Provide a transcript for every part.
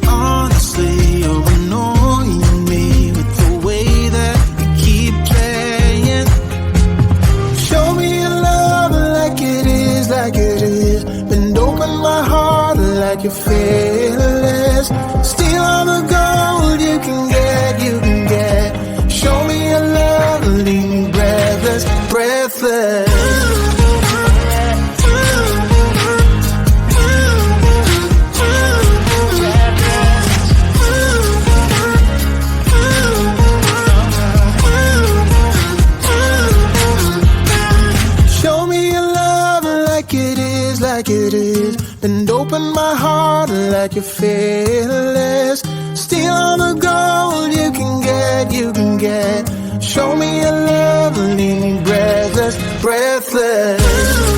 Honestly, you're annoying me. you're fearless. Steal all the gold you can get, you can get. Show me your love and leave me breathless, breathless.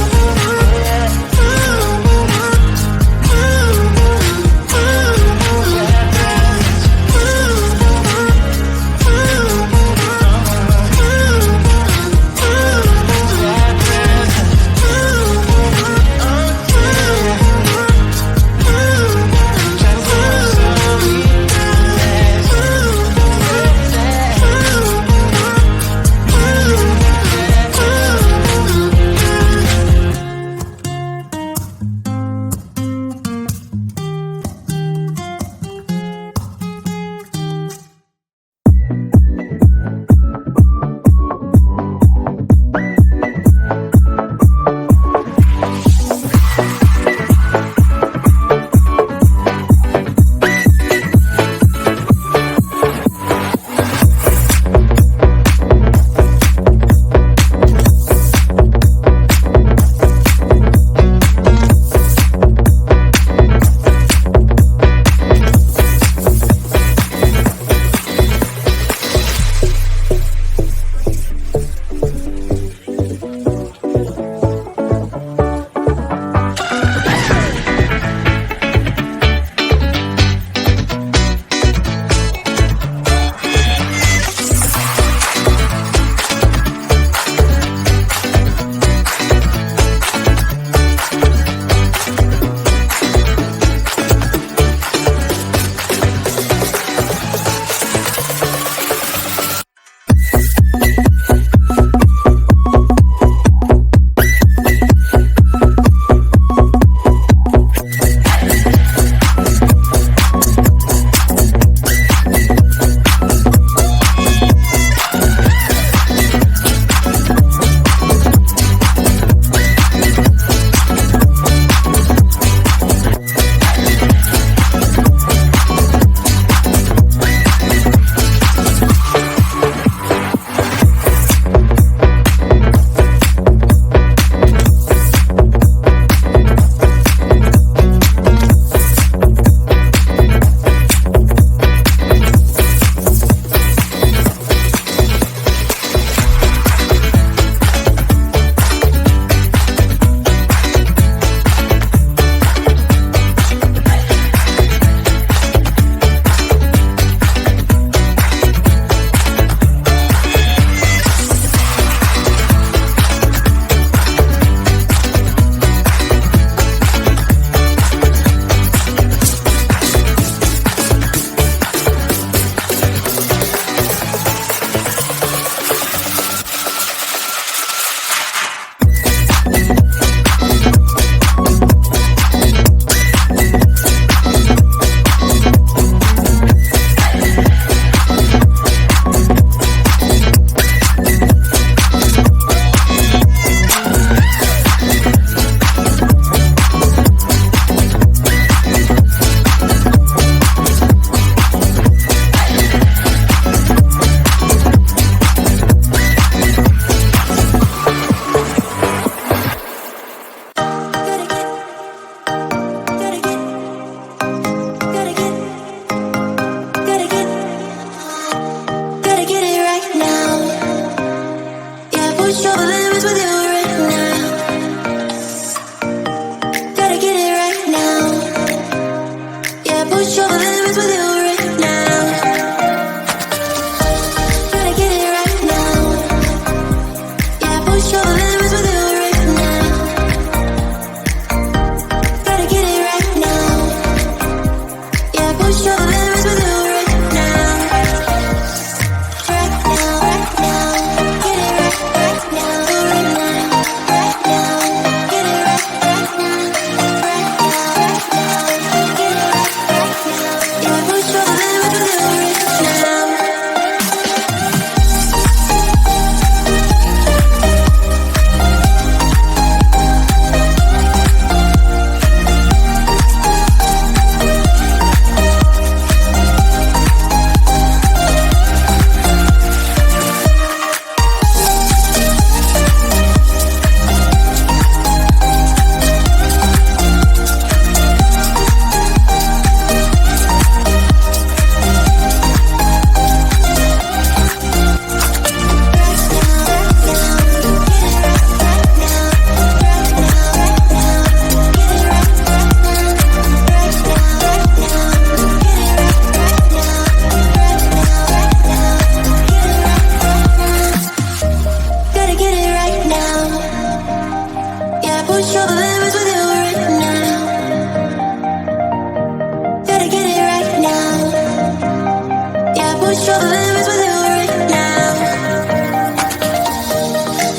push all the limits with you right now.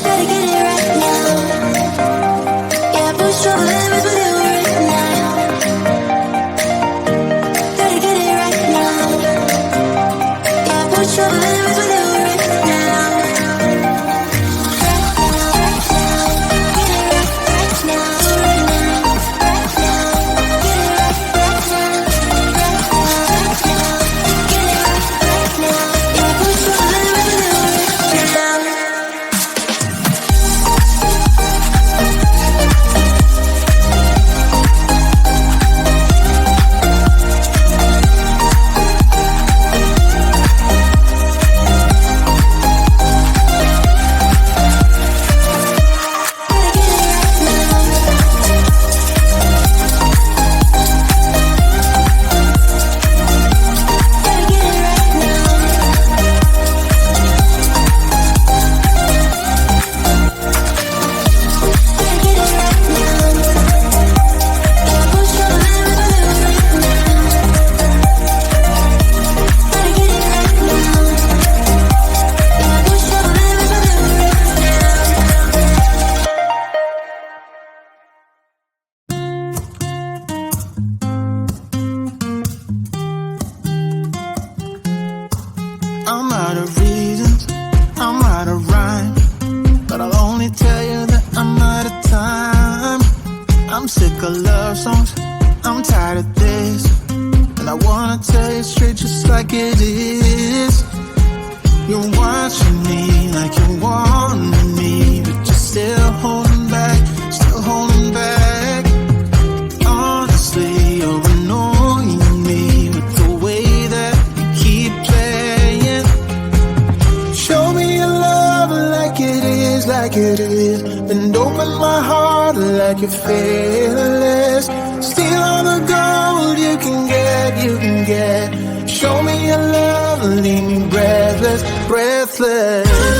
Gotta get it right now. Yeah, push all the limits with you right now. Gotta get it right now. Yeah, push all the limits with you right now. I'm out of reasons, I'm out of rhyme, but I'll only tell you that I'm out of time. I'm sick of love songs, I'm tired of this, and I wanna tell you straight just like it is. You're watching me like you want me, but you're still holding back, still holding back. Honestly, you're annoying me with the way that you keep playing. Show me your love like it is, like it is. And open my heart like you're fearless. Steal all the gold you can get, you can get. Show me your love, leave me breathless, breathless.